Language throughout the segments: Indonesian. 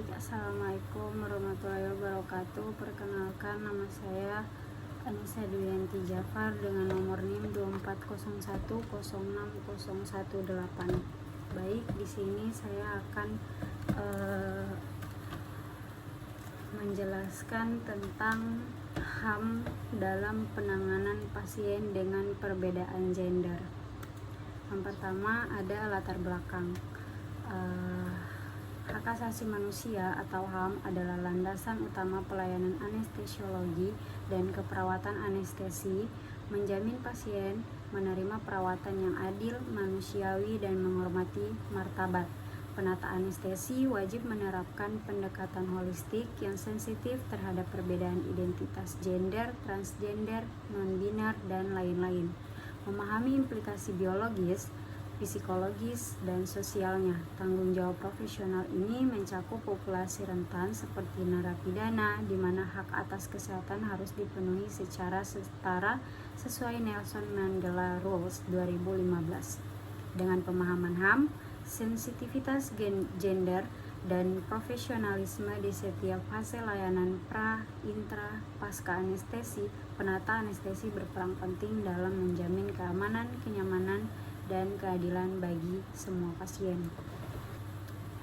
Assalamualaikum warahmatullahi wabarakatuh. Perkenalkan, nama saya Anissa Duyanti Jafar dengan nomor NIM 2401060118. Baik, di sini saya akan menjelaskan tentang HAM dalam penanganan pasien dengan perbedaan gender. Yang pertama ada latar belakang. Hak asasi manusia atau HAM adalah landasan utama pelayanan anestesiologi dan keperawatan anestesi, menjamin pasien menerima perawatan yang adil, manusiawi, dan menghormati martabat. Penata anestesi wajib menerapkan pendekatan holistik yang sensitif terhadap perbedaan identitas gender, transgender, non-biner, dan lain-lain. Memahami implikasi biologis, psikologis, dan sosialnya. Tanggung jawab profesional ini mencakup populasi rentan seperti narapidana, di mana hak atas kesehatan harus dipenuhi secara setara sesuai Nelson Mandela Rules 2015. Dengan pemahaman HAM, sensitivitas gender, dan profesionalisme di setiap fase layanan pra, intra, pasca anestesi, penata anestesi berperan penting dalam menjamin keamanan, kenyamanan, dan keadilan bagi semua pasien.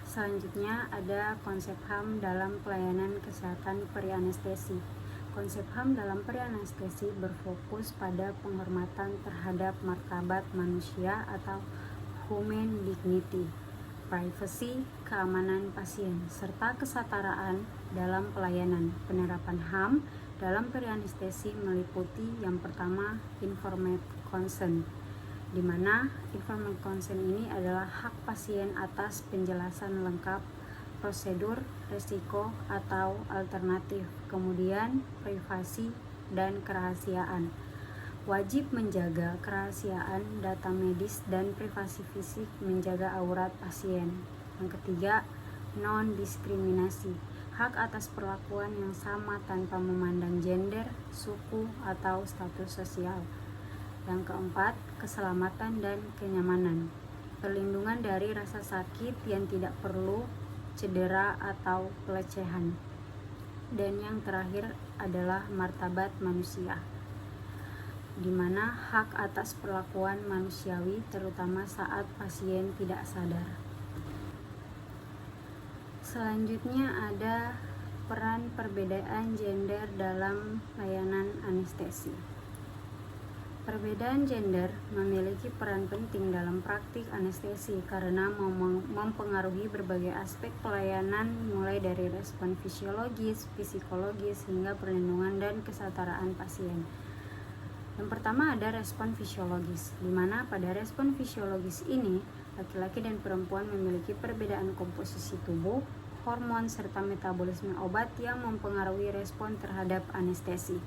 Selanjutnya ada konsep HAM dalam pelayanan kesehatan pre-anestesi. Konsep HAM dalam pre-anestesi berfokus pada penghormatan terhadap martabat manusia atau human dignity, privacy, keamanan pasien, serta kesetaraan dalam pelayanan. Penerapan HAM dalam pre-anestesi meliputi yang pertama, informed consent, di mana informed consent ini adalah hak pasien atas penjelasan lengkap prosedur, resiko, atau alternatif. Kemudian privasi dan kerahasiaan. Wajib menjaga kerahasiaan data medis dan privasi fisik, menjaga aurat pasien. Yang ketiga, non-diskriminasi. Hak atas perlakuan yang sama tanpa memandang gender, suku, atau status sosial. Yang keempat, keselamatan dan kenyamanan. Perlindungan dari rasa sakit yang tidak perlu, cedera, atau pelecehan. Dan yang terakhir adalah martabat manusia, di mana hak atas perlakuan manusiawi terutama saat pasien tidak sadar. Selanjutnya ada peran perbedaan gender dalam layanan anestesi. Perbedaan gender memiliki peran penting dalam praktik anestesi karena mempengaruhi berbagai aspek pelayanan, mulai dari respon fisiologis, psikologis, hingga perlindungan dan kesetaraan pasien. Yang pertama ada respon fisiologis, di mana pada respon fisiologis ini laki-laki dan perempuan memiliki perbedaan komposisi tubuh, hormon, serta metabolisme obat yang mempengaruhi respon terhadap anestesi.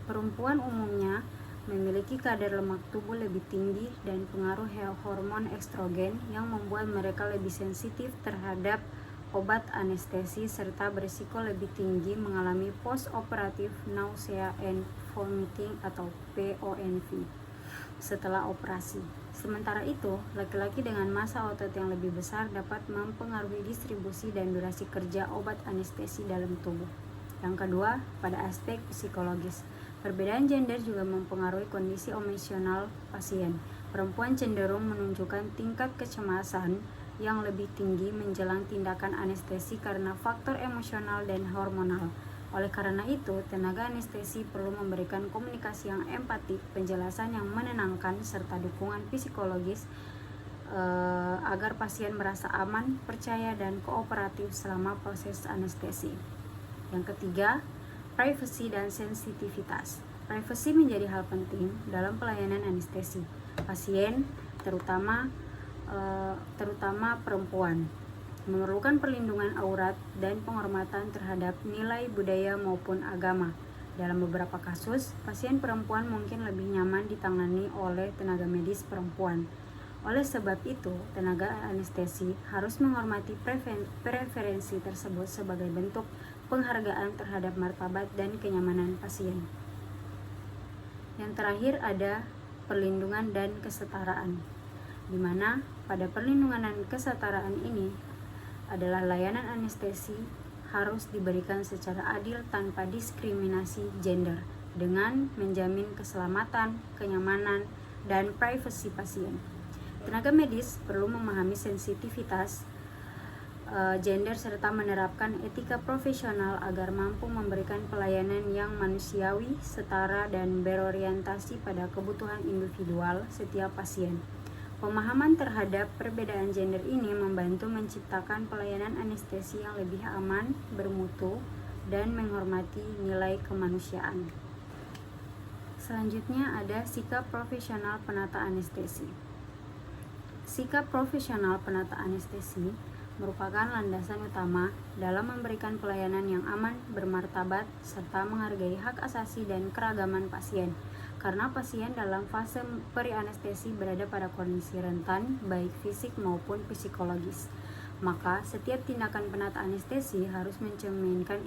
Perempuan umumnya memiliki kadar lemak tubuh lebih tinggi dan pengaruh hormon estrogen yang membuat mereka lebih sensitif terhadap obat anestesi serta berisiko lebih tinggi mengalami post-operative nausea and vomiting atau PONV setelah operasi. Sementara itu, laki-laki dengan massa otot yang lebih besar dapat mempengaruhi distribusi dan durasi kerja obat anestesi dalam tubuh. Yang kedua, pada aspek psikologis. Perbedaan gender juga mempengaruhi kondisi emosional pasien. Perempuan cenderung menunjukkan tingkat kecemasan yang lebih tinggi menjelang tindakan anestesi karena faktor emosional dan hormonal. Oleh karena itu, tenaga anestesi perlu memberikan komunikasi yang empatik, penjelasan yang menenangkan, serta dukungan psikologis agar pasien merasa aman, percaya, dan kooperatif selama proses anestesi. Yang ketiga, privacy dan sensitivitas. Privacy menjadi hal penting dalam pelayanan anestesi. Pasien, terutama perempuan, memerlukan perlindungan aurat dan penghormatan terhadap nilai budaya maupun agama. Dalam beberapa kasus, pasien perempuan mungkin lebih nyaman ditangani oleh tenaga medis perempuan. Oleh sebab itu, tenaga anestesi harus menghormati preferensi tersebut sebagai bentuk penghargaan terhadap martabat dan kenyamanan pasien. Yang terakhir ada perlindungan dan kesetaraan, di mana pada perlindungan dan kesetaraan ini adalah layanan anestesi harus diberikan secara adil tanpa diskriminasi gender dengan menjamin keselamatan, kenyamanan, dan privasi pasien. Tenaga medis perlu memahami sensitivitas gender serta menerapkan etika profesional agar mampu memberikan pelayanan yang manusiawi, setara, dan berorientasi pada kebutuhan individual setiap pasien. Pemahaman terhadap perbedaan gender ini membantu menciptakan pelayanan anestesi yang lebih aman, bermutu, dan menghormati nilai kemanusiaan. Selanjutnya ada sikap profesional penata anestesi. Sikap profesional penata anestesi merupakan landasan utama dalam memberikan pelayanan yang aman, bermartabat, serta menghargai hak asasi dan keragaman pasien. Karena pasien dalam fase pre-anestesi berada pada kondisi rentan, baik fisik maupun psikologis. Maka, setiap tindakan penata anestesi harus mencerminkan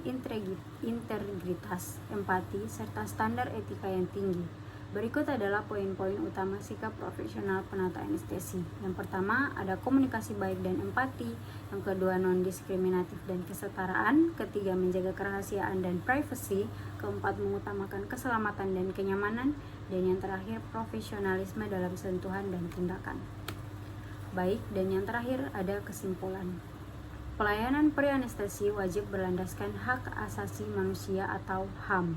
integritas, empati, serta standar etika yang tinggi. Berikut adalah poin-poin utama sikap profesional penata anestesi. Yang pertama, ada komunikasi baik dan empati. Yang kedua, non-diskriminatif dan kesetaraan. Ketiga, menjaga kerahasiaan dan privasi. Keempat, mengutamakan keselamatan dan kenyamanan. Dan yang terakhir, profesionalisme dalam sentuhan dan tindakan. Baik, dan yang terakhir ada kesimpulan. Pelayanan pre-anestesi wajib berlandaskan hak asasi manusia atau HAM.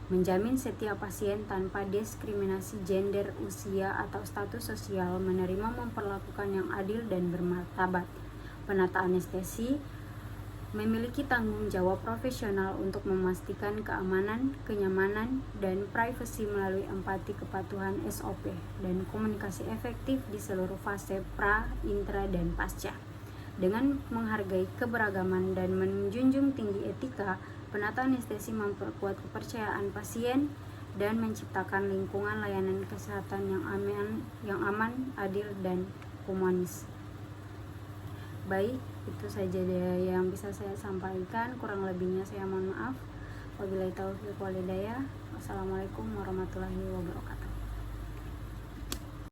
Menjamin setiap pasien tanpa diskriminasi gender, usia, atau status sosial menerima memperlakukan yang adil dan bermartabat. Penata anestesi memiliki tanggung jawab profesional untuk memastikan keamanan, kenyamanan, dan privasi melalui empati, kepatuhan SOP, dan komunikasi efektif di seluruh fase pra, intra, dan pasca. Dengan menghargai keberagaman dan menjunjung tinggi etika, penata anestesi memperkuat kepercayaan pasien dan menciptakan lingkungan layanan kesehatan yang aman, adil, dan humanis. Baik, itu saja yang bisa saya sampaikan. Kurang lebihnya saya mohon maaf. Wabillahi taufiq wal hidayah. Wassalamualaikum warahmatullahi wabarakatuh.